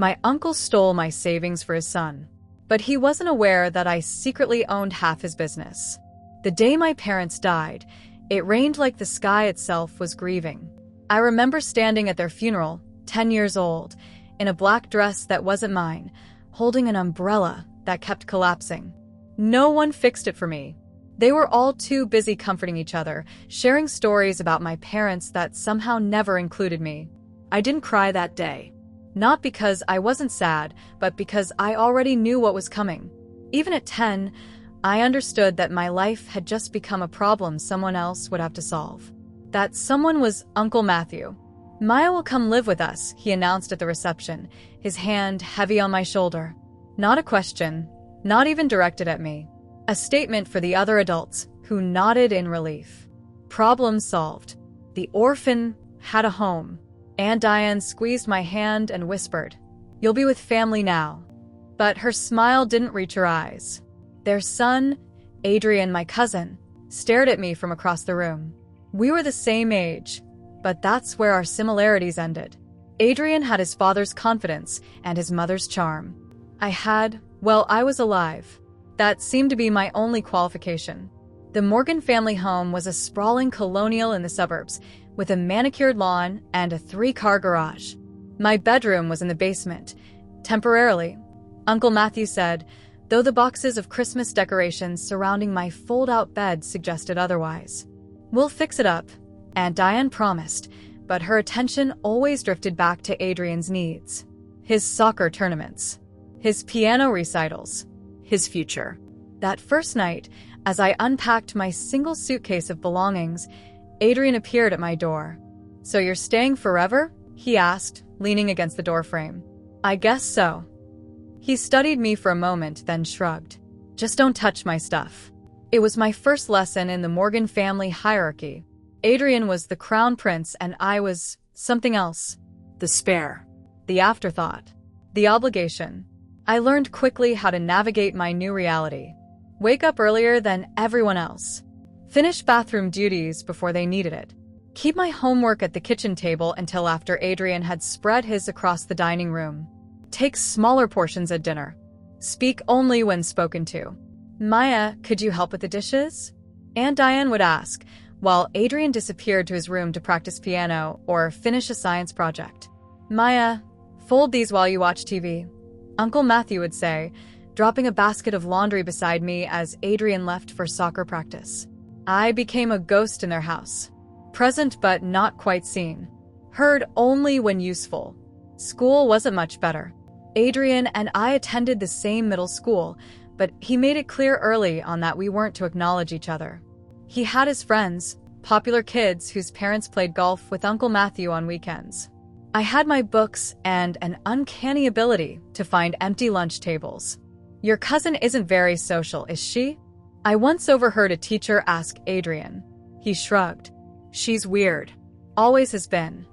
My uncle stole my savings for his son, but he wasn't aware that I secretly owned half his business. The day my parents died, it rained like the sky itself was grieving. I remember standing at their funeral, 10 years old, in a black dress that wasn't mine, holding an umbrella that kept collapsing. No one fixed it for me. They were all too busy comforting each other, sharing stories about my parents that somehow never included me. I didn't cry that day. Not because I wasn't sad, but because I already knew what was coming. Even at 10, I understood that my life had just become a problem someone else would have to solve. That someone was Uncle Matthew. "Maya will come live with us," he announced at the reception, his hand heavy on my shoulder. Not a question, not even directed at me. A statement for the other adults, who nodded in relief. Problem solved. The orphan had a home. Aunt Diane squeezed my hand and whispered, "You'll be with family now." But her smile didn't reach her eyes. Their son, Adrian, my cousin, stared at me from across the room. We were the same age, but that's where our similarities ended. Adrian had his father's confidence and his mother's charm. I was alive. That seemed to be my only qualification. The Morgan family home was a sprawling colonial in the suburbs, with a manicured lawn and a 3-car garage. My bedroom was in the basement. Temporarily, Uncle Matthew said, though the boxes of Christmas decorations surrounding my fold-out bed suggested otherwise. "We'll fix it up," Aunt Diane promised, but her attention always drifted back to Adrian's needs. His soccer tournaments. His piano recitals. His future. That first night, as I unpacked my single suitcase of belongings, Adrian appeared at my door. "So you're staying forever?" he asked, leaning against the doorframe. "I guess so." He studied me for a moment, then shrugged. "Just don't touch my stuff." It was my first lesson in the Morgan family hierarchy. Adrian was the crown prince and I was something else. The spare. The afterthought. The obligation. I learned quickly how to navigate my new reality. Wake up earlier than everyone else. Finish bathroom duties before they needed it. Keep my homework at the kitchen table until after Adrian had spread his across the dining room. Take smaller portions at dinner. Speak only when spoken to. "Maya, could you help with the dishes?" Aunt Diane would ask, while Adrian disappeared to his room to practice piano or finish a science project. "Maya, fold these while you watch TV," Uncle Matthew would say, dropping a basket of laundry beside me as Adrian left for soccer practice. I became a ghost in their house. Present but not quite seen. Heard only when useful. School wasn't much better. Adrian and I attended the same middle school, but he made it clear early on that we weren't to acknowledge each other. He had his friends, popular kids whose parents played golf with Uncle Matthew on weekends. I had my books and an uncanny ability to find empty lunch tables. "Your cousin isn't very social, is she?" I once overheard a teacher ask Adrian. He shrugged. "She's weird. Always has been."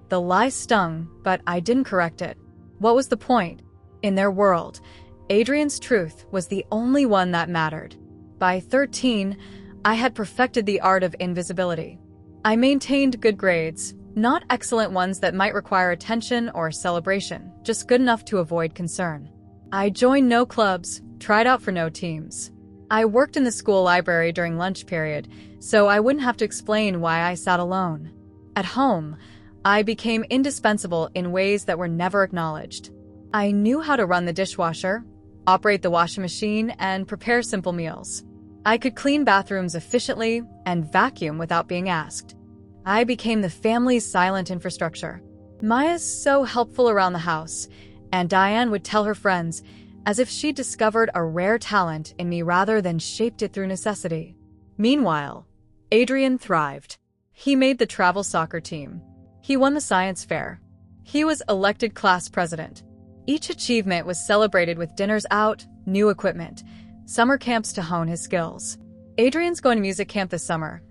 The lie stung, but I didn't correct it. What was the point? In their world, Adrian's truth was the only one that mattered. By 13, I had perfected the art of invisibility. I maintained good grades, not excellent ones that might require attention or celebration, just good enough to avoid concern. I joined no clubs, tried out for no teams. I worked in the school library during lunch period, so I wouldn't have to explain why I sat alone. At home, I became indispensable in ways that were never acknowledged. I knew how to run the dishwasher, operate the washing machine, and prepare simple meals. I could clean bathrooms efficiently and vacuum without being asked. I became the family's silent infrastructure. "Maya's so helpful around the house," and Diane would tell her friends, as if she discovered a rare talent in me rather than shaped it through necessity. Meanwhile, Adrian thrived. He made the travel soccer team. He won the science fair. He was elected class president. Each achievement was celebrated with dinners out, new equipment, summer camps to hone his skills. "Adrian's going to music camp this summer,"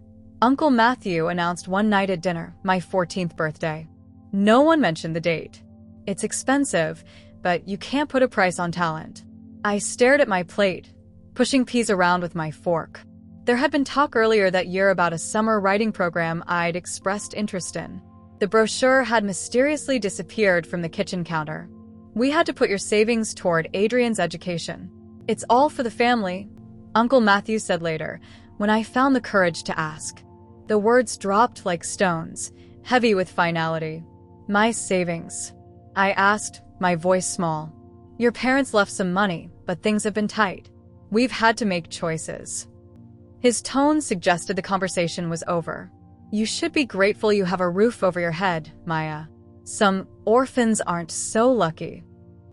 Uncle Matthew announced one night at dinner, my 14th birthday. No one mentioned the date. It's expensive, but you can't put a price on talent. I stared at my plate, pushing peas around with my fork. There had been talk earlier that year about a summer writing program I'd expressed interest in. The brochure had mysteriously disappeared from the kitchen counter. We had to put your savings toward Adrian's education. It's all for the family, Uncle Matthew said later, when I found the courage to ask. The words dropped like stones, heavy with finality. My savings. I asked, my voice small. Your parents left some money, but things have been tight. We've had to make choices. His tone suggested the conversation was over. You should be grateful you have a roof over your head, Maya. Some orphans aren't so lucky.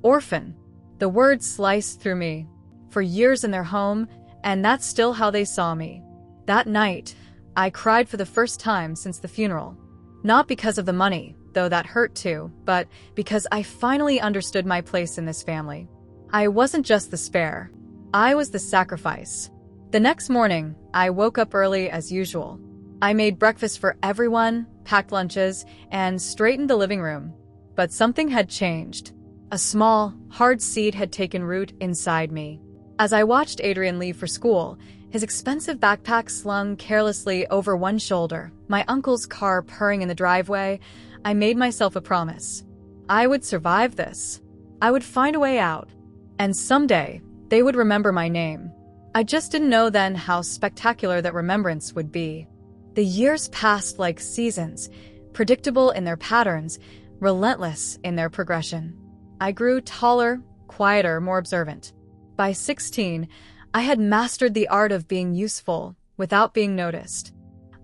Orphan. The word sliced through me. For years in their home, and that's still how they saw me. That night, I cried for the first time since the funeral. Not because of the money, though that hurt too, but because I finally understood my place in this family. I wasn't just the spare. I was the sacrifice. The next morning, I woke up early as usual. I made breakfast for everyone, packed lunches, and straightened the living room. But something had changed. A small, hard seed had taken root inside me. As I watched Adrian leave for school, his expensive backpack slung carelessly over one shoulder, my uncle's car purring in the driveway, I made myself a promise. I would survive this. I would find a way out. And someday, they would remember my name. I just didn't know then how spectacular that remembrance would be. The years passed like seasons, predictable in their patterns, relentless in their progression. I grew taller, quieter, more observant. By 16, I had mastered the art of being useful without being noticed.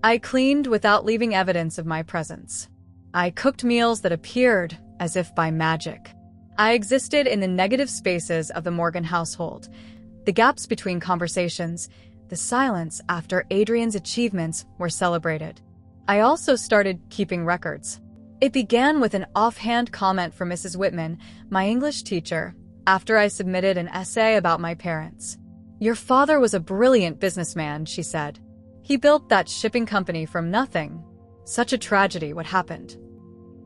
I cleaned without leaving evidence of my presence. I cooked meals that appeared as if by magic. I existed in the negative spaces of the Morgan household, the gaps between conversations, the silence after Adrian's achievements were celebrated. I also started keeping records. It began with an offhand comment from Mrs. Whitman, my English teacher, after I submitted an essay about my parents. Your father was a brilliant businessman, she said. He built that shipping company from nothing. Such a tragedy, what happened?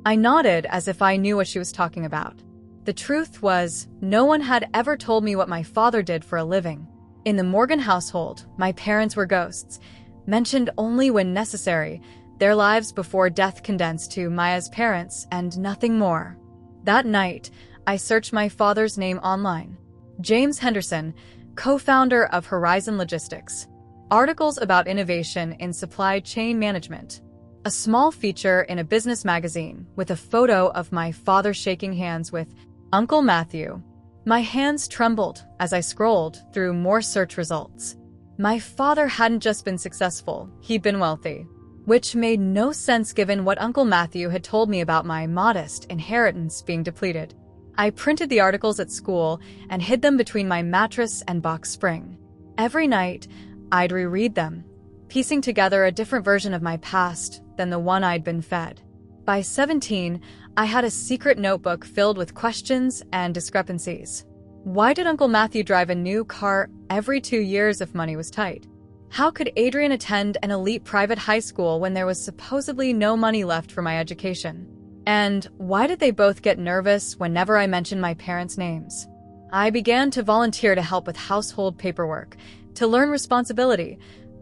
I nodded as if I knew what she was talking about. The truth was, no one had ever told me what my father did for a living. In the Morgan household, my parents were ghosts, mentioned only when necessary, their lives before death condensed to Maya's parents and nothing more. That night, I searched my father's name online. James Henderson, co-founder of Horizon Logistics. Articles about innovation in supply chain management. A small feature in a business magazine with a photo of my father shaking hands with Uncle Matthew. My hands trembled as I scrolled through more search results. My father hadn't just been successful, he'd been wealthy, which made no sense given what Uncle Matthew had told me about my modest inheritance being depleted. I printed the articles at school and hid them between my mattress and box spring. Every night, I'd reread them, piecing together a different version of my past than the one I'd been fed. By 17, I had a secret notebook filled with questions and discrepancies. Why did Uncle Matthew drive a new car every 2 years if money was tight? How could Adrian attend an elite private high school when there was supposedly no money left for my education? And why did they both get nervous whenever I mentioned my parents' names? I began to volunteer to help with household paperwork, to learn responsibility.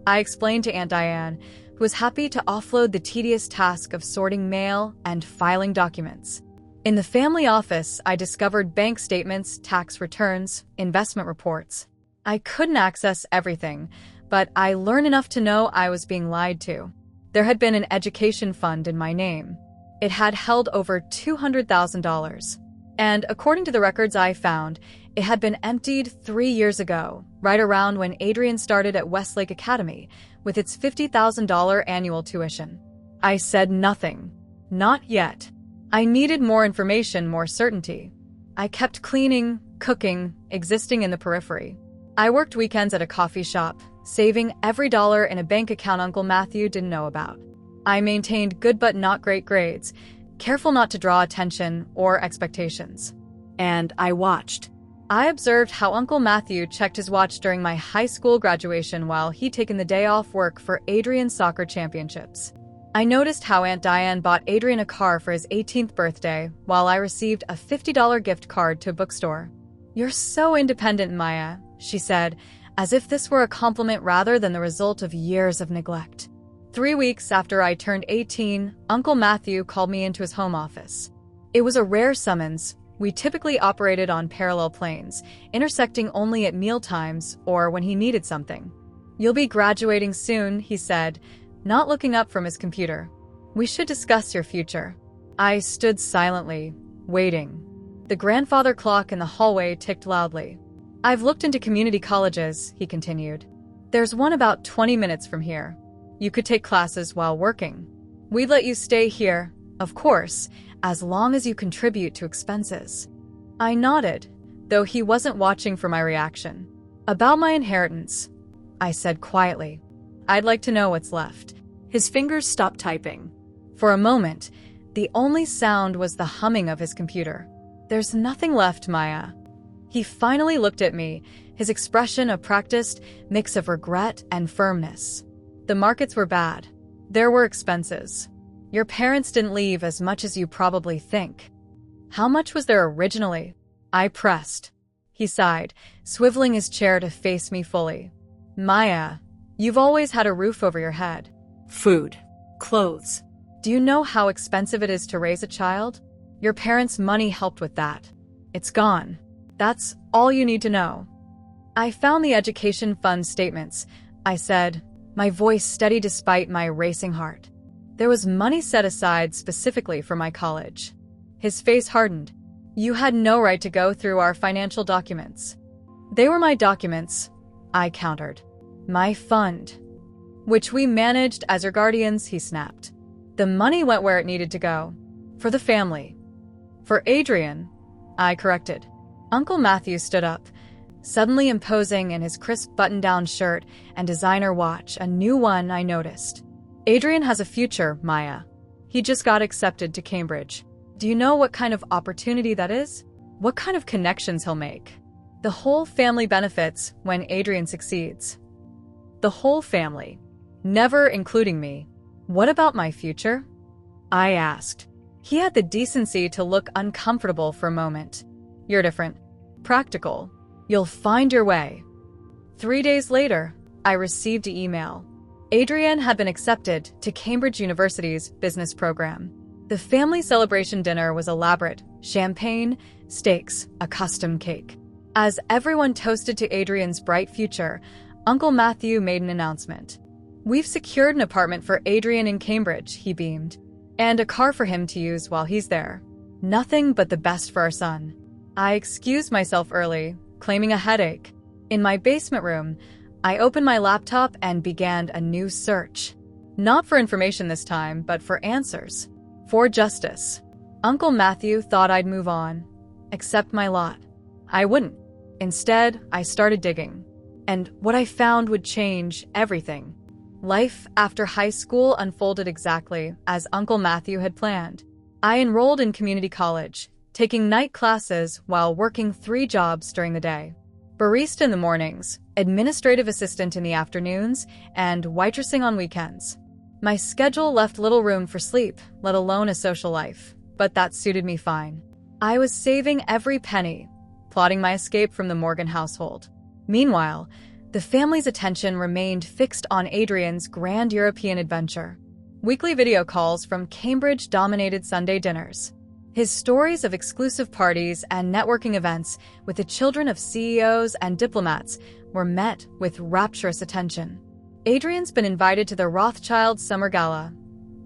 I explained to Aunt Diane, who was happy to offload the tedious task of sorting mail and filing documents. In the family office, I discovered bank statements, tax returns, investment reports. I couldn't access everything, but I learned enough to know I was being lied to. There had been an education fund in my name. It had held over $200,000. And according to the records I found, it had been emptied 3 years ago, right around when Adrian started at Westlake Academy, with its $50,000 annual tuition. I said nothing. Not yet. I needed more information, more certainty. I kept cleaning, cooking, existing in the periphery. I worked weekends at a coffee shop, saving every dollar in a bank account Uncle Matthew didn't know about. I maintained good but not great grades, careful not to draw attention or expectations. And I watched. I observed how Uncle Matthew checked his watch during my high school graduation while he'd taken the day off work for Adrian's soccer championships. I noticed how Aunt Diane bought Adrian a car for his 18th birthday while I received a $50 gift card to a bookstore. You're so independent, Maya, she said, as if this were a compliment rather than the result of years of neglect. 3 weeks after I turned 18, Uncle Matthew called me into his home office. It was a rare summons, We typically operated on parallel planes, intersecting only at mealtimes or when he needed something. "You'll be graduating soon," he said, not looking up from his computer. "We should discuss your future." I stood silently, waiting. The grandfather clock in the hallway ticked loudly. "I've looked into community colleges," he continued. "There's one about 20 minutes from here. You could take classes while working. We'd let you stay here, of course, as long as you contribute to expenses." I nodded, though he wasn't watching for my reaction. "About my inheritance," I said quietly. "I'd like to know what's left." His fingers stopped typing. For a moment, the only sound was the humming of his computer. "There's nothing left, Maya." He finally looked at me, his expression a practiced mix of regret and firmness. "The markets were bad. There were expenses. Your parents didn't leave as much as you probably think." "How much was there originally?" I pressed. He sighed, swiveling his chair to face me fully. "Maya, you've always had a roof over your head. Food. Clothes. Do you know how expensive it is to raise a child? Your parents' money helped with that. It's gone. That's all you need to know." "I found the education fund statements," I said, my voice steady despite my racing heart. "There was money set aside specifically for my college." His face hardened. "You had no right to go through our financial documents." "They were my documents," I countered. "My fund." "Which we managed as your guardians," he snapped. "The money went where it needed to go. For the family." "For Adrian," I corrected. Uncle Matthew stood up, suddenly imposing in his crisp button-down shirt and designer watch, a new one I noticed. "Adrian has a future, Maya. He just got accepted to Cambridge. Do you know what kind of opportunity that is? What kind of connections he'll make? The whole family benefits when Adrian succeeds." The whole family, never including me. "What about my future?" I asked. He had the decency to look uncomfortable for a moment. "You're different. Practical. You'll find your way." 3 days later, I received an email. Adrian had been accepted to Cambridge University's business program. The family celebration dinner was elaborate: champagne, steaks, a custom cake. As everyone toasted to Adrian's bright future, Uncle Matthew made an announcement. "We've secured an apartment for Adrian in Cambridge," he beamed, "and a car for him to use while he's there. Nothing but the best for our son." I excused myself early, claiming a headache. In my basement room, I opened my laptop and began a new search. Not for information this time, but for answers. For justice. Uncle Matthew thought I'd move on, accept my lot. I wouldn't. Instead, I started digging. And what I found would change everything. Life after high school unfolded exactly as Uncle Matthew had planned. I enrolled in community college, taking night classes while working 3 jobs during the day. Barista in the mornings, administrative assistant in the afternoons, and waitressing on weekends. My schedule left little room for sleep, let alone a social life, but that suited me fine. I was saving every penny, plotting my escape from the Morgan household. Meanwhile, the family's attention remained fixed on Adrian's grand European adventure. Weekly video calls from Cambridge dominated Sunday dinners. His stories of exclusive parties and networking events with the children of CEOs and diplomats were met with rapturous attention. Adrian's been invited to the Rothschild Summer Gala,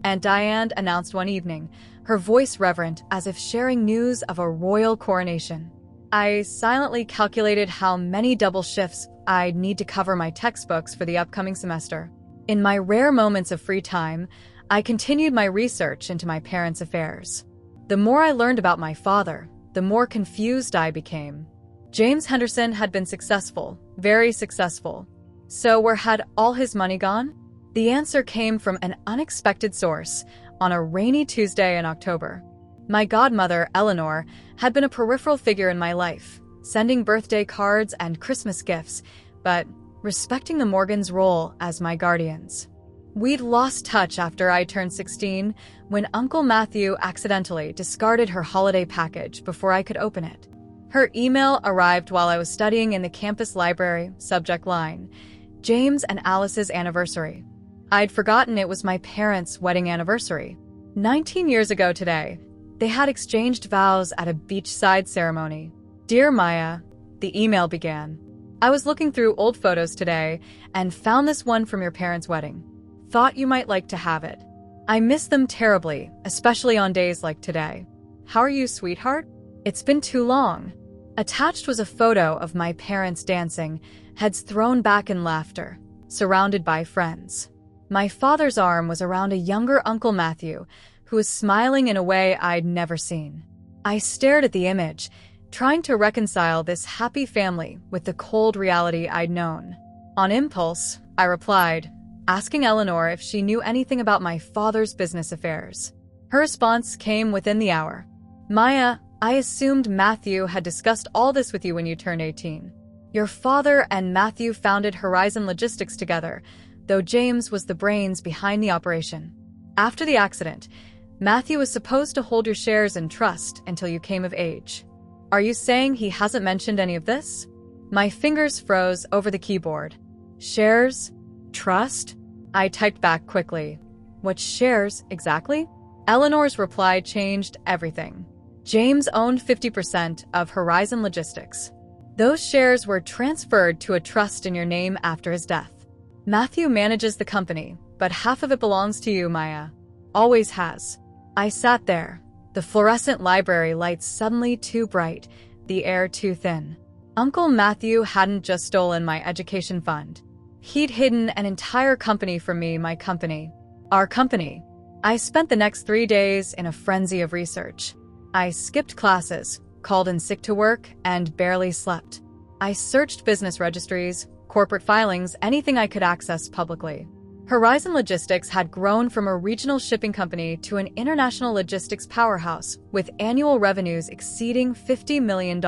Aunt Diane announced one evening, her voice reverent as if sharing news of a royal coronation. I silently calculated how many double shifts I'd need to cover my textbooks for the upcoming semester. In my rare moments of free time, I continued my research into my parents' affairs. The more I learned about my father, the more confused I became. James Henderson had been successful, very successful. So where had all his money gone? The answer came from an unexpected source on a rainy Tuesday in October. My godmother, Eleanor, had been a peripheral figure in my life, sending birthday cards and Christmas gifts, but respecting the Morgans' role as my guardians. We'd lost touch after I turned 16, when Uncle Matthew accidentally discarded her holiday package before I could open it. Her email arrived while I was studying in the campus library, subject line, James and Alice's anniversary. I'd forgotten it was my parents' wedding anniversary. 19 years ago today, They had exchanged vows at a beachside ceremony. "Dear Maya," the email began. "I was looking through old photos today and found this one from your parents' wedding. Thought you might like to have it. I miss them terribly, especially on days like today. How are you, sweetheart? It's been too long." Attached was a photo of my parents dancing, heads thrown back in laughter, surrounded by friends. My father's arm was around a younger Uncle Matthew, who was smiling in a way I'd never seen. I stared at the image, trying to reconcile this happy family with the cold reality I'd known. On impulse, I replied, asking Eleanor if she knew anything about my father's business affairs. Her response came within the hour. "Maya, I assumed Matthew had discussed all this with you when you turned 18. Your father and Matthew founded Horizon Logistics together, though James was the brains behind the operation. After the accident, Matthew was supposed to hold your shares in trust until you came of age. Are you saying he hasn't mentioned any of this?" My fingers froze over the keyboard. "Shares? Trust?" I typed back quickly. "What shares, exactly?" Eleanor's reply changed everything. James owned 50% of Horizon Logistics. Those shares were transferred to a trust in your name after his death. Matthew manages the company, but half of it belongs to you, Maya. Always has. I sat there, the fluorescent library lights suddenly too bright, the air too thin. Uncle Matthew hadn't just stolen my education fund. He'd hidden an entire company from me, my company. Our company. I spent the next 3 days in a frenzy of research. I skipped classes, called in sick to work, and barely slept. I searched business registries, corporate filings, anything I could access publicly. Horizon Logistics had grown from a regional shipping company to an international logistics powerhouse with annual revenues exceeding $50 million,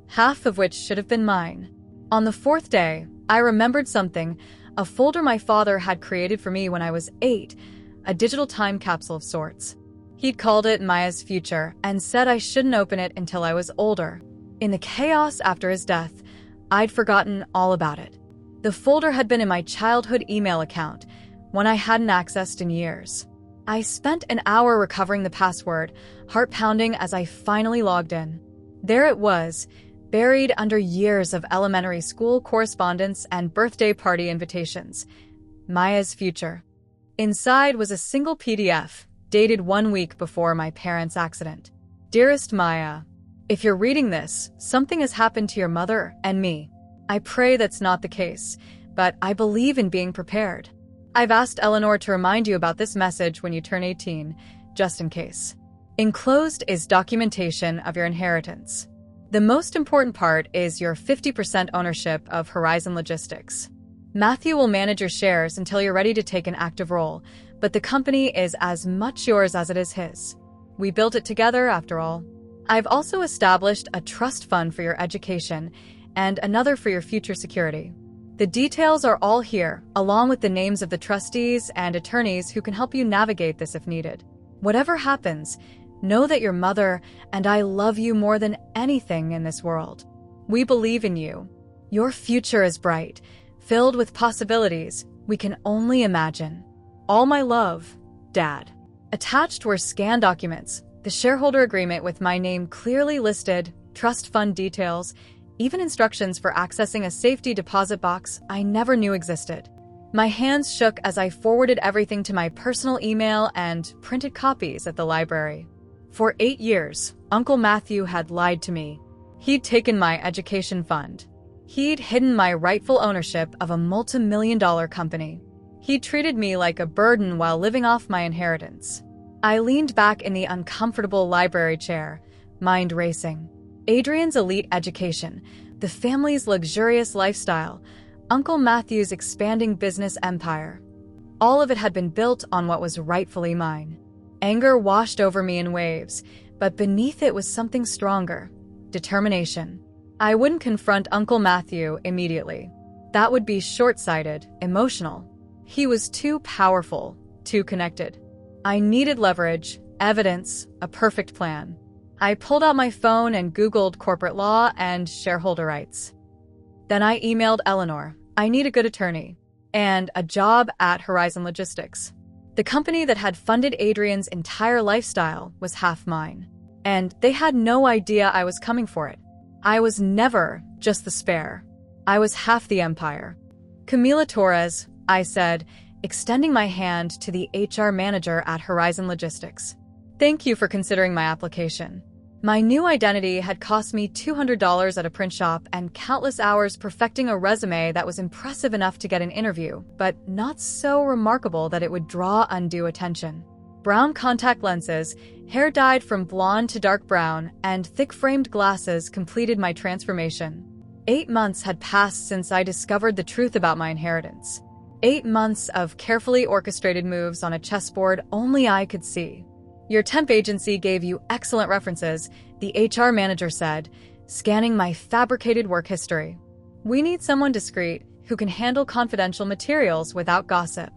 half of which should have been mine. On the 4th day, I remembered something, a folder my father had created for me when I was 8, a digital time capsule of sorts. He'd called it Maya's Future and said I shouldn't open it until I was older. In the chaos after his death, I'd forgotten all about it. The folder had been in my childhood email account, one I hadn't accessed in years. I spent an hour recovering the password, heart pounding as I finally logged in. There it was, buried under years of elementary school correspondence and birthday party invitations. Maya's Future. Inside was a single PDF, dated 1 week before my parents' accident. Dearest Maya, if you're reading this, something has happened to your mother and me. I pray that's not the case, but I believe in being prepared. I've asked Eleanor to remind you about this message when you turn 18, just in case. Enclosed is documentation of your inheritance. The most important part is your 50% ownership of Horizon Logistics. Matthew will manage your shares until you're ready to take an active role, but the company is as much yours as it is his. We built it together, after all. I've also established a trust fund for your education and another for your future security. The details are all here, along with the names of the trustees and attorneys who can help you navigate this if needed. Whatever happens, know that your mother and I love you more than anything in this world. We believe in you. Your future is bright, filled with possibilities we can only imagine. All my love, Dad. Attached were scanned documents, the shareholder agreement with my name clearly listed, trust fund details, even instructions for accessing a safety deposit box I never knew existed. My hands shook as I forwarded everything to my personal email and printed copies at the library. For 8 years, Uncle Matthew had lied to me. He'd taken my education fund. He'd hidden my rightful ownership of a multi-million-dollar company. He treated me like a burden while living off my inheritance. I leaned back in the uncomfortable library chair, mind racing. Adrian's elite education, the family's luxurious lifestyle, Uncle Matthew's expanding business empire. All of it had been built on what was rightfully mine. Anger washed over me in waves, but beneath it was something stronger, determination. I wouldn't confront Uncle Matthew immediately. That would be short-sighted, emotional. He was too powerful, too connected. I needed leverage, evidence, a perfect plan. I pulled out my phone and Googled corporate law and shareholder rights. Then I emailed Eleanor. I need a good attorney and a job at Horizon Logistics. The company that had funded Adrian's entire lifestyle was half mine, and they had no idea I was coming for it. I was never just the spare. I was half the empire. Camila Torres, I said, extending my hand to the HR manager at Horizon Logistics. Thank you for considering my application. My new identity had cost me $200 at a print shop and countless hours perfecting a resume that was impressive enough to get an interview, but not so remarkable that it would draw undue attention. Brown contact lenses, hair dyed from blonde to dark brown, and thick-framed glasses completed my transformation. 8 months had passed since I discovered the truth about my inheritance. 8 months of carefully orchestrated moves on a chessboard only I could see. Your temp agency gave you excellent references, the HR manager said, scanning my fabricated work history. We need someone discreet who can handle confidential materials without gossip.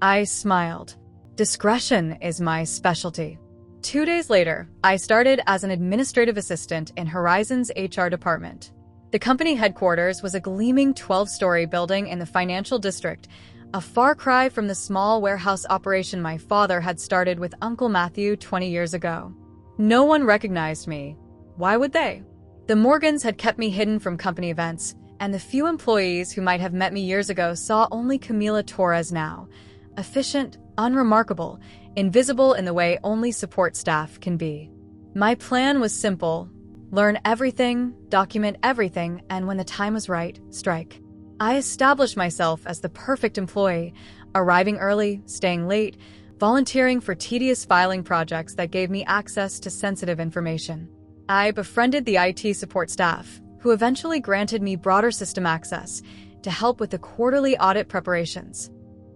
I smiled. Discretion is my specialty. 2 days later, I started as an administrative assistant in Horizon's HR department. The company headquarters was a gleaming 12-story building in the financial district, a far cry from the small warehouse operation my father had started with Uncle Matthew 20 years ago. No one recognized me. Why would they? The Morgans had kept me hidden from company events, and the few employees who might have met me years ago saw only Camila Torres now. Efficient, unremarkable, invisible in the way only support staff can be. My plan was simple: learn everything, document everything, and when the time was right, strike. I established myself as the perfect employee, arriving early, staying late, volunteering for tedious filing projects that gave me access to sensitive information. I befriended the IT support staff, who eventually granted me broader system access to help with the quarterly audit preparations.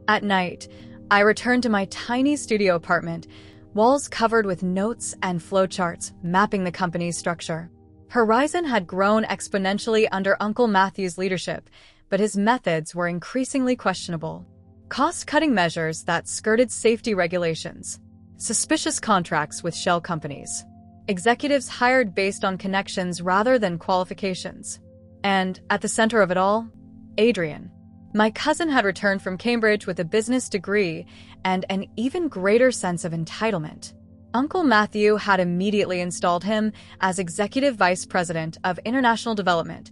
At night, I returned to my tiny studio apartment, walls covered with notes and flowcharts mapping the company's structure. Horizon had grown exponentially under Uncle Matthew's leadership, but his methods were increasingly questionable. Cost-cutting measures that skirted safety regulations, suspicious contracts with shell companies, executives hired based on connections rather than qualifications. And, at the center of it all, Adrian. My cousin had returned from Cambridge with a business degree and an even greater sense of entitlement. Uncle Matthew had immediately installed him as Executive Vice President of International Development,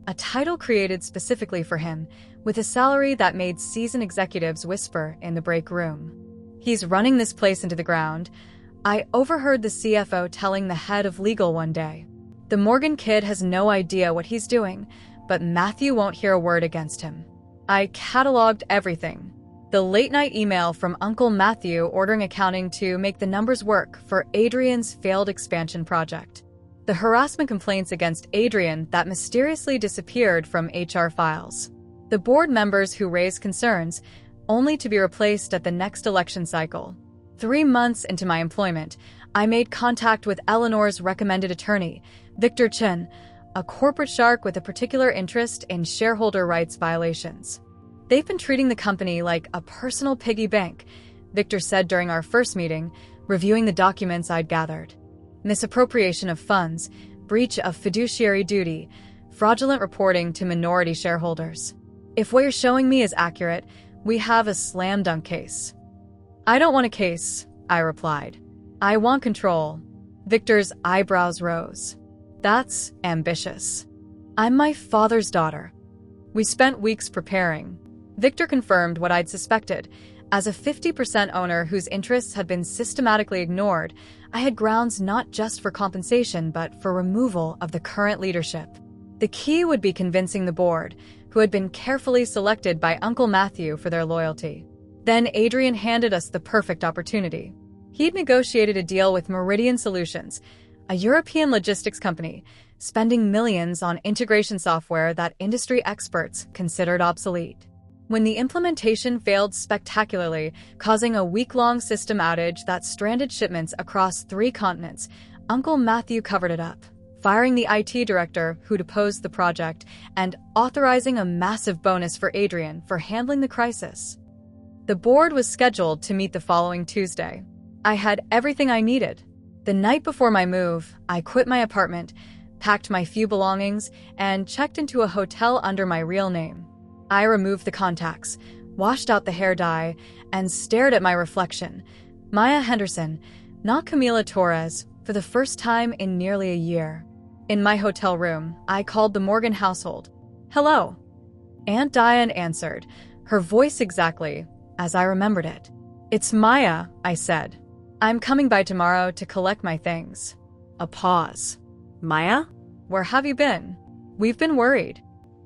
a title created specifically for him, with a salary that made seasoned executives whisper in the break room. He's running this place into the ground. I overheard the CFO telling the head of legal one day. The Morgan kid has no idea what he's doing, but Matthew won't hear a word against him. I cataloged everything. The late-night email from Uncle Matthew ordering accounting to make the numbers work for Adrian's failed expansion project. The harassment complaints against Adrian that mysteriously disappeared from HR files. The board members who raised concerns, only to be replaced at the next election cycle. 3 months into my employment, I made contact with Eleanor's recommended attorney, Victor Chen, a corporate shark with a particular interest in shareholder rights violations. They've been treating the company like a personal piggy bank, Victor said during our first meeting, reviewing the documents I'd gathered. Misappropriation of funds, breach of fiduciary duty, fraudulent reporting to minority shareholders. If what you're showing me is accurate, we have a slam dunk case. I don't want a case, I replied. I want control. Victor's eyebrows rose. That's ambitious. I'm my father's daughter. We spent weeks preparing. Victor confirmed what I'd suspected. As a 50% owner whose interests had been systematically ignored, I had grounds not just for compensation but for removal of the current leadership. The key would be convincing the board, who had been carefully selected by Uncle Matthew for their loyalty. Then Adrian handed us the perfect opportunity. He'd negotiated a deal with Meridian Solutions, a European logistics company, spending millions on integration software that industry experts considered obsolete. When the implementation failed spectacularly, causing a week-long system outage that stranded shipments across 3 continents, Uncle Matthew covered it up, firing the IT director who'd opposed the project and authorizing a massive bonus for Adrian for handling the crisis. The board was scheduled to meet the following Tuesday. I had everything I needed. The night before my move, I quit my apartment, packed my few belongings, and checked into a hotel under my real name. I removed the contacts, washed out the hair dye, and stared at my reflection. Maya Henderson, not Camila Torres, for the first time in nearly a year. In my hotel room, I called the Morgan household. "Hello." Aunt Diane answered, her voice exactly as I remembered it. "It's Maya," I said. "I'm coming by tomorrow to collect my things." A pause. "Maya? Where have you been? We've been worried."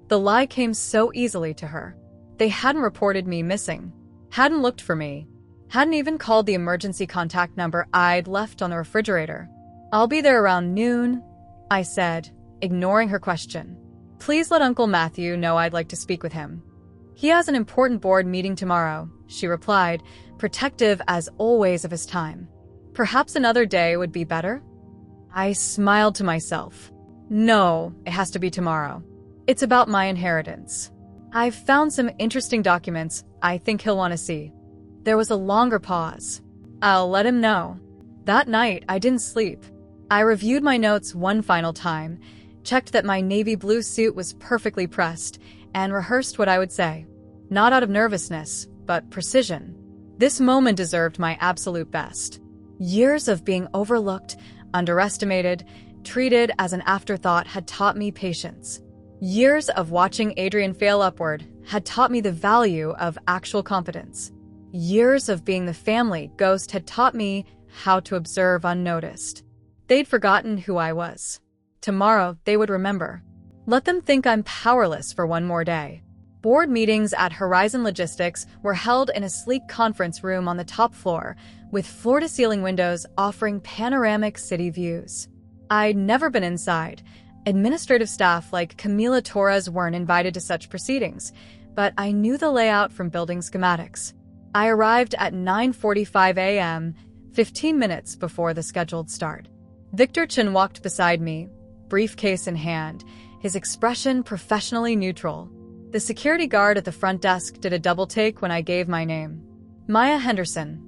The lie came so easily to her. They hadn't reported me missing, hadn't looked for me, hadn't even called the emergency contact number I'd left on the refrigerator. "I'll be there around noon," I said, ignoring her question. "Please let Uncle Matthew know I'd like to speak with him." "He has an important board meeting tomorrow," she replied, protective as always of his time. "Perhaps another day would be better?" I smiled to myself. "No, it has to be tomorrow. It's about my inheritance. I've found some interesting documents I think he'll want to see." There was a longer pause. "I'll let him know." That night, I didn't sleep. I reviewed my notes one final time, checked that my navy blue suit was perfectly pressed, and rehearsed what I would say. Not out of nervousness, but precision. This moment deserved my absolute best. Years of being overlooked, underestimated, treated as an afterthought had taught me patience. Years of watching Adrian fail upward had taught me the value of actual competence. Years of being the family ghost had taught me how to observe unnoticed. They'd forgotten who I was. Tomorrow, they would remember. Let them think I'm powerless for one more day. Board meetings at Horizon Logistics were held in a sleek conference room on the top floor, with floor-to-ceiling windows offering panoramic city views. I'd never been inside. Administrative staff like Camila Torres weren't invited to such proceedings, but I knew the layout from building schematics. I arrived at 9:45 a.m., 15 minutes before the scheduled start. Victor Chen walked beside me, briefcase in hand, his expression professionally neutral. The security guard at the front desk did a double-take when I gave my name. "Maya Henderson,"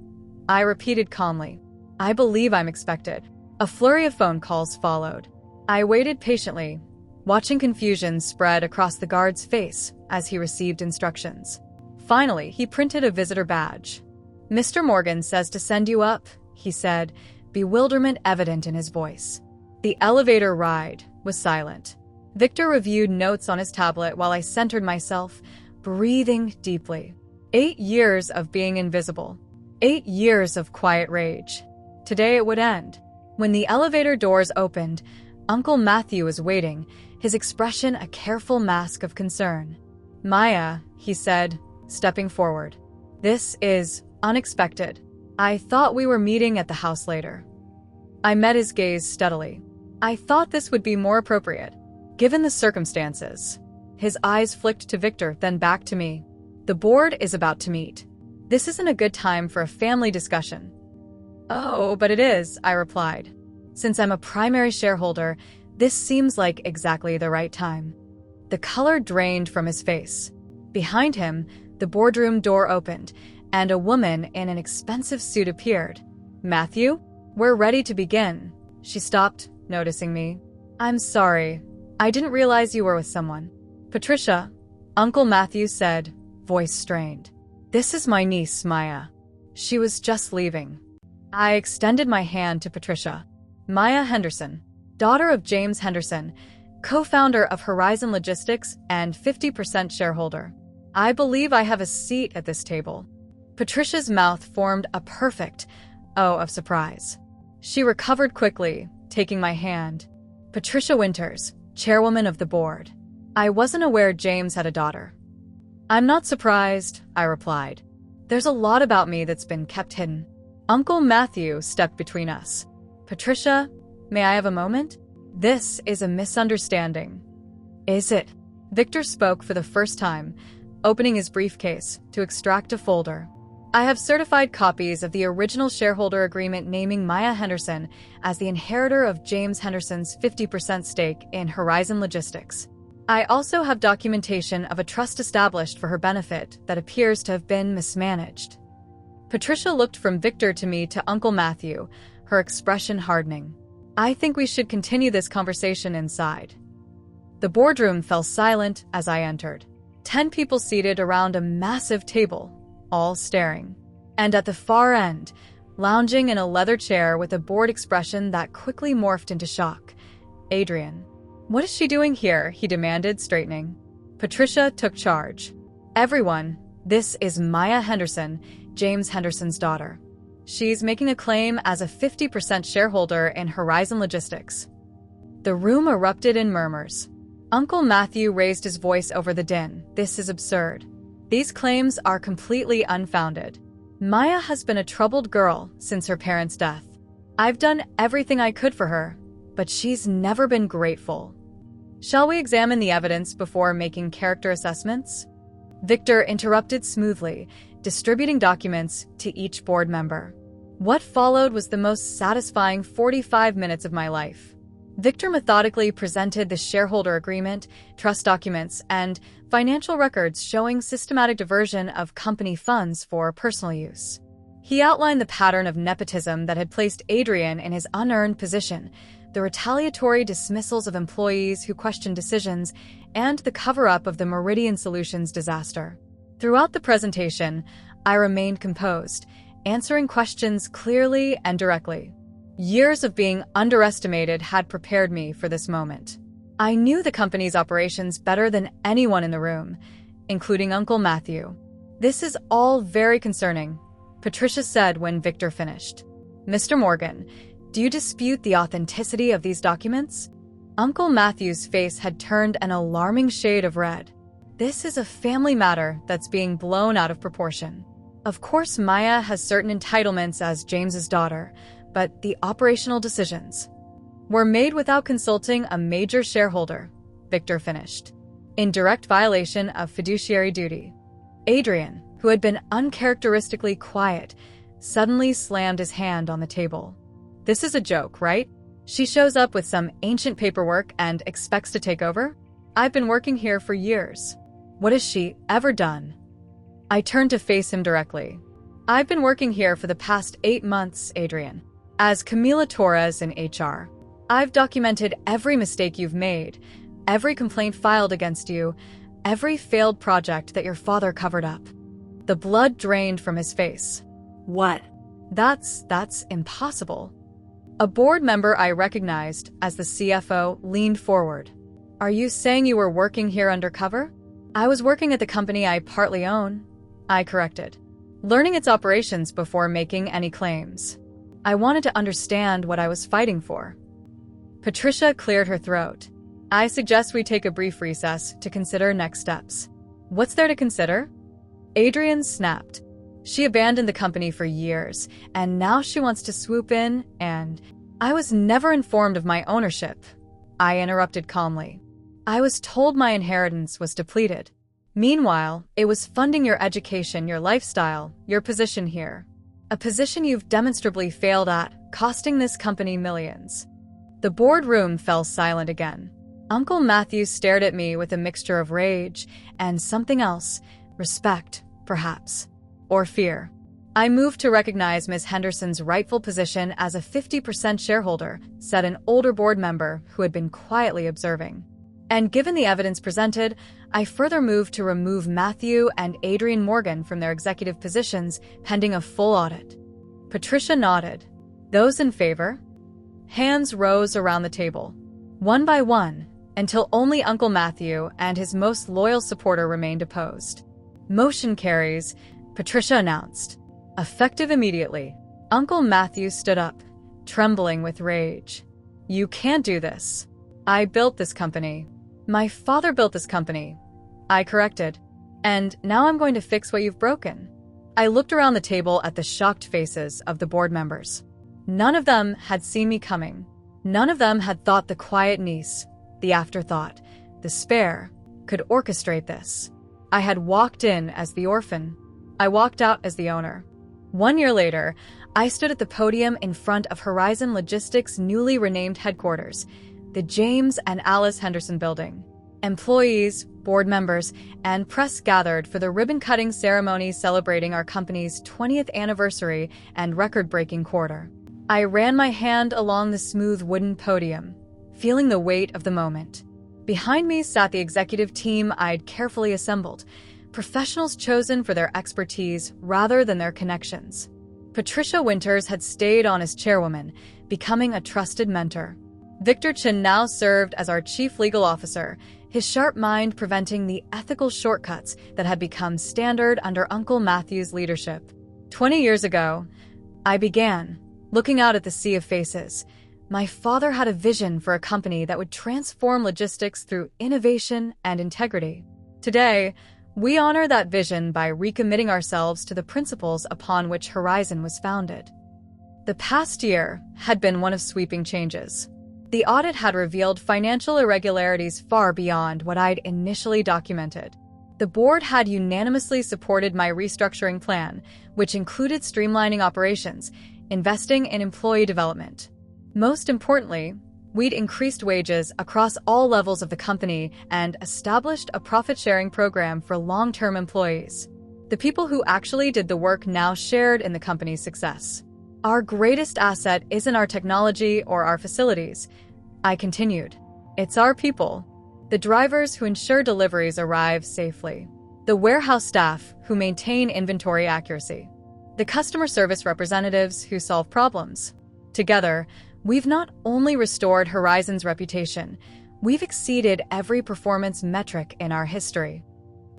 I repeated calmly. "I believe I'm expected." A flurry of phone calls followed. I waited patiently, watching confusion spread across the guard's face as he received instructions. Finally, he printed a visitor badge. "Mr. Morgan says to send you up," he said, bewilderment evident in his voice. The elevator ride was silent. Victor reviewed notes on his tablet while I centered myself, breathing deeply. 8 years of being invisible. 8 years of quiet rage. Today it would end. When the elevator doors opened, Uncle Matthew was waiting, his expression a careful mask of concern. "Maya," he said, stepping forward. "This is unexpected. I thought we were meeting at the house later." I met his gaze steadily. I thought this would be more appropriate, given the circumstances. His eyes flicked to Victor, then back to me. "The board is about to meet. This isn't a good time for a family discussion." "Oh, but it is," I replied. "Since I'm a primary shareholder, this seems like exactly the right time." The color drained from his face. Behind him, the boardroom door opened, and a woman in an expensive suit appeared. "Matthew, we're ready to begin." She stopped, noticing me. "I'm sorry. I didn't realize you were with someone." "Patricia," Uncle Matthew said, voice strained. "This is my niece, Maya. She was just leaving." I extended my hand to Patricia. "Maya Henderson, daughter of James Henderson, co-founder of Horizon Logistics and 50% shareholder. I believe I have a seat at this table." Patricia's mouth formed a perfect O of surprise. She recovered quickly, taking my hand. "Patricia Winters, chairwoman of the board. I wasn't aware James had a daughter." "I'm not surprised," I replied. "There's a lot about me that's been kept hidden." Uncle Matthew stepped between us. "Patricia, may I have a moment? This is a misunderstanding." "Is it?" Victor spoke for the first time, opening his briefcase to extract a folder. "I have certified copies of the original shareholder agreement naming Maya Henderson as the inheritor of James Henderson's 50% stake in Horizon Logistics. I also have documentation of a trust established for her benefit that appears to have been mismanaged." Patricia looked from Victor to me to Uncle Matthew, her expression hardening. "I think we should continue this conversation inside." The boardroom fell silent as I entered. 10 people seated around a massive table, all staring. And at the far end, lounging in a leather chair with a bored expression that quickly morphed into shock, Adrian. "What is she doing here?" he demanded, straightening. Patricia took charge. "Everyone, this is Maya Henderson, James Henderson's daughter. She's making a claim as a 50% shareholder in Horizon Logistics." The room erupted in murmurs. Uncle Matthew raised his voice over the din. "This is absurd. These claims are completely unfounded. Maya has been a troubled girl since her parents' death. I've done everything I could for her, but she's never been grateful. Shall we examine the evidence before making character assessments?" Victor interrupted smoothly, distributing documents to each board member. What followed was the most satisfying 45 minutes of my life. Victor methodically presented the shareholder agreement, trust documents, and financial records showing systematic diversion of company funds for personal use. He outlined the pattern of nepotism that had placed Adrian in his unearned position, the retaliatory dismissals of employees who questioned decisions, and the cover-up of the Meridian Solutions disaster. Throughout the presentation, I remained composed, answering questions clearly and directly. Years of being underestimated had prepared me for this moment. I knew the company's operations better than anyone in the room, including Uncle Matthew. "This is all very concerning," Patricia said when Victor finished. "Mr. Morgan, do you dispute the authenticity of these documents?" Uncle Matthew's face had turned an alarming shade of red. "This is a family matter that's being blown out of proportion. Of course, Maya has certain entitlements as James's daughter, but the operational decisions were made without consulting a major shareholder," Victor finished, "in direct violation of fiduciary duty." Adrian, who had been uncharacteristically quiet, suddenly slammed his hand on the table. "This is a joke, right? She shows up with some ancient paperwork and expects to take over? I've been working here for years. What has she ever done?" I turned to face him directly. "I've been working here for the past 8 months, Adrian, as Camila Torres in HR. I've documented every mistake you've made, every complaint filed against you, every failed project that your father covered up." The blood drained from his face. "What?" That's impossible." A board member I recognized as the CFO leaned forward. "Are you saying you were working here undercover?" "I was working at the company I partly own," I corrected, "learning its operations before making any claims. I wanted to understand what I was fighting for." Patricia cleared her throat. "I suggest we take a brief recess to consider next steps." "What's there to consider?" Adrian snapped. "She abandoned the company for years, and now she wants to swoop in and—" "I was never informed of my ownership," I interrupted calmly. "I was told my inheritance was depleted. Meanwhile, it was funding your education, your lifestyle, your position here. A position you've demonstrably failed at, costing this company millions." The boardroom fell silent again. Uncle Matthew stared at me with a mixture of rage and something else, respect, perhaps, or fear. "I move to recognize Ms. Henderson's rightful position as a 50% shareholder," said an older board member who had been quietly observing. "And given the evidence presented, I further move to remove Matthew and Adrian Morgan from their executive positions pending a full audit." Patricia nodded. "Those in favor?" Hands rose around the table, one by one, until only Uncle Matthew and his most loyal supporter remained opposed. "Motion carries," Patricia announced. "Effective immediately." Uncle Matthew stood up, trembling with rage. "You can't do this. I built this company. My father built this company," I corrected. "And now I'm going to fix what you've broken." I looked around the table at the shocked faces of the board members. None of them had seen me coming. None of them had thought the quiet niece, the afterthought, the spare, could orchestrate this. I had walked in as the orphan. I walked out as the owner. 1 year later, I stood at the podium in front of Horizon Logistics' newly renamed headquarters, the James and Alice Henderson Building. Employees, board members, and press gathered for the ribbon-cutting ceremony celebrating our company's 20th anniversary and record-breaking quarter. I ran my hand along the smooth wooden podium, feeling the weight of the moment. Behind me sat the executive team I'd carefully assembled, professionals chosen for their expertise rather than their connections. Patricia Winters had stayed on as chairwoman, becoming a trusted mentor. Victor Chin now served as our chief legal officer, his sharp mind preventing the ethical shortcuts that had become standard under Uncle Matthew's leadership. 20 years ago, I began, looking out at the sea of faces. My father had a vision for a company that would transform logistics through innovation and integrity. Today, we honor that vision by recommitting ourselves to the principles upon which Horizon was founded. The past year had been one of sweeping changes. The audit had revealed financial irregularities far beyond what I'd initially documented. The board had unanimously supported my restructuring plan, which included streamlining operations, investing in employee development. Most importantly, we'd increased wages across all levels of the company and established a profit-sharing program for long-term employees. The people who actually did the work now shared in the company's success. Our greatest asset isn't our technology or our facilities, I continued. It's our people. The drivers who ensure deliveries arrive safely. The warehouse staff who maintain inventory accuracy. The customer service representatives who solve problems. Together, we've not only restored Horizon's reputation, we've exceeded every performance metric in our history.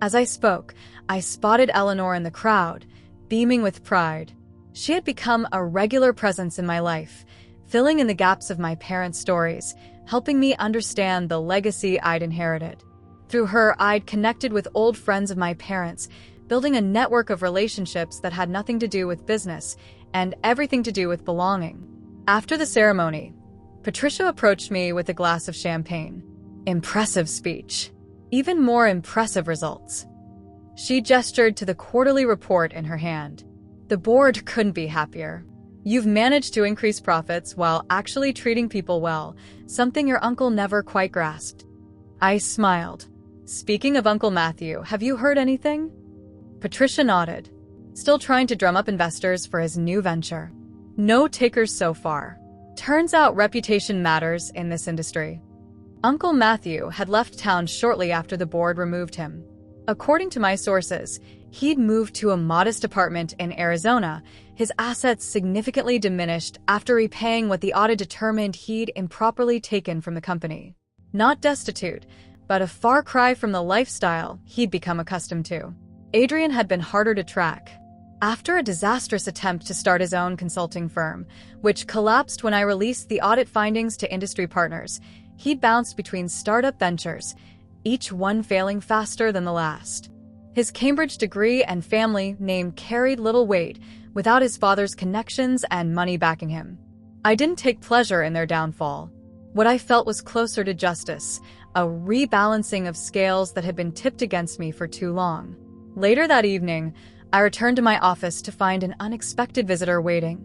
As I spoke, I spotted Eleanor in the crowd, beaming with pride. She had become a regular presence in my life, filling in the gaps of my parents' stories, helping me understand the legacy I'd inherited. Through her, I'd connected with old friends of my parents, building a network of relationships that had nothing to do with business and everything to do with belonging. After the ceremony, Patricia approached me with a glass of champagne. Impressive speech. Even more impressive results. She gestured to the quarterly report in her hand. The board couldn't be happier. You've managed to increase profits while actually treating people well, something your uncle never quite grasped. I smiled. Speaking of Uncle Matthew, have you heard anything? Patricia nodded, still trying to drum up investors for his new venture. No takers so far. Turns out reputation matters in this industry. Uncle Matthew had left town shortly after the board removed him. According to my sources, he'd moved to a modest apartment in Arizona, his assets significantly diminished after repaying what the audit determined he'd improperly taken from the company. Not destitute, but a far cry from the lifestyle he'd become accustomed to. Adrian had been harder to track. After a disastrous attempt to start his own consulting firm, which collapsed when I released the audit findings to industry partners, he'd bounced between startup ventures, each one failing faster than the last. His Cambridge degree and family name carried little weight without his father's connections and money backing him. I didn't take pleasure in their downfall. What I felt was closer to justice, a rebalancing of scales that had been tipped against me for too long. Later that evening, I returned to my office to find an unexpected visitor waiting.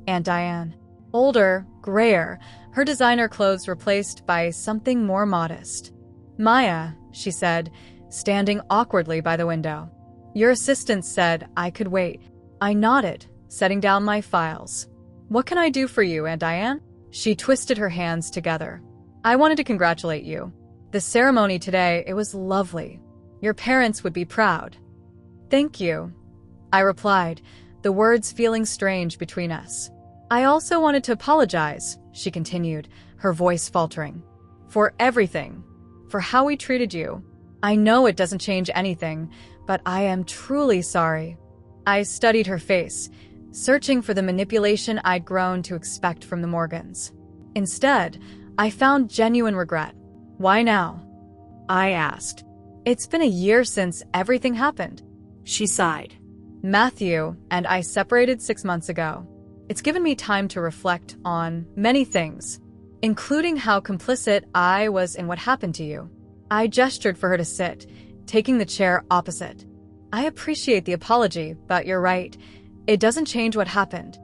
Aunt Diane. Older, grayer, her designer clothes replaced by something more modest. Maya, she said, standing awkwardly by the window. Your assistant said I could wait. I nodded, setting down my files. What can I do for you, Aunt Diane? She twisted her hands together. I wanted to congratulate you. The ceremony today, it was lovely. Your parents would be proud. Thank you, I replied, the words feeling strange between us. I also wanted to apologize, she continued, her voice faltering. For everything. For how we treated you. I know it doesn't change anything, but I am truly sorry. I studied her face, searching for the manipulation I'd grown to expect from the Morgans. Instead, I found genuine regret. Why now? I asked. It's been a year since everything happened. She sighed. Matthew and I separated 6 months ago. It's given me time to reflect on many things, including how complicit I was in what happened to you. I gestured for her to sit, taking the chair opposite. I appreciate the apology, but you're right. It doesn't change what happened.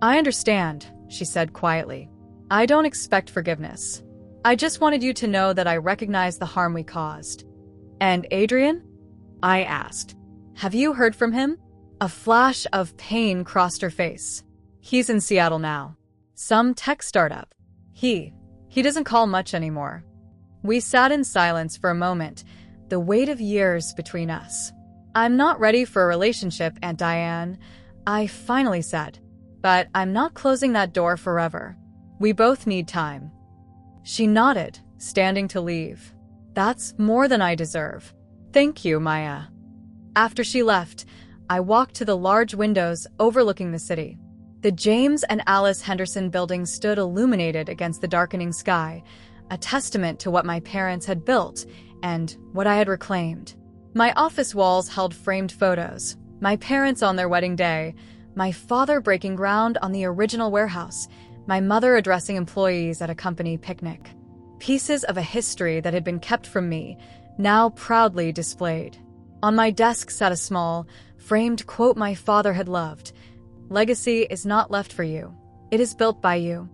I understand, she said quietly. I don't expect forgiveness. I just wanted you to know that I recognize the harm we caused. And Adrian? I asked. Have you heard from him? A flash of pain crossed her face. He's in Seattle now. Some tech startup. He doesn't call much anymore. We sat in silence for a moment, the weight of years between us. "I'm not ready for a relationship, Aunt Diane," I finally said. "But I'm not closing that door forever. We both need time." She nodded, standing to leave. "That's more than I deserve. Thank you, Maya." After she left, I walked to the large windows overlooking the city. The James and Alice Henderson building stood illuminated against the darkening sky, a testament to what my parents had built and what I had reclaimed. My office walls held framed photos, my parents on their wedding day, my father breaking ground on the original warehouse, my mother addressing employees at a company picnic. Pieces of a history that had been kept from me, now proudly displayed. On my desk sat a small, framed quote my father had loved: "Legacy is not left for you. It is built by you."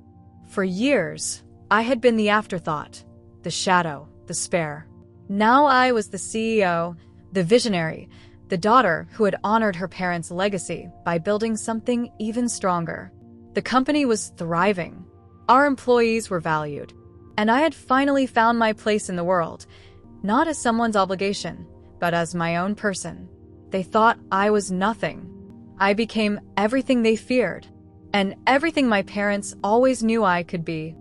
For years, I had been the afterthought, the shadow, the spare. Now I was the CEO, the visionary, the daughter who had honored her parents' legacy by building something even stronger. The company was thriving. Our employees were valued. And I had finally found my place in the world, not as someone's obligation, but as my own person. They thought I was nothing. I became everything they feared, and everything my parents always knew I could be.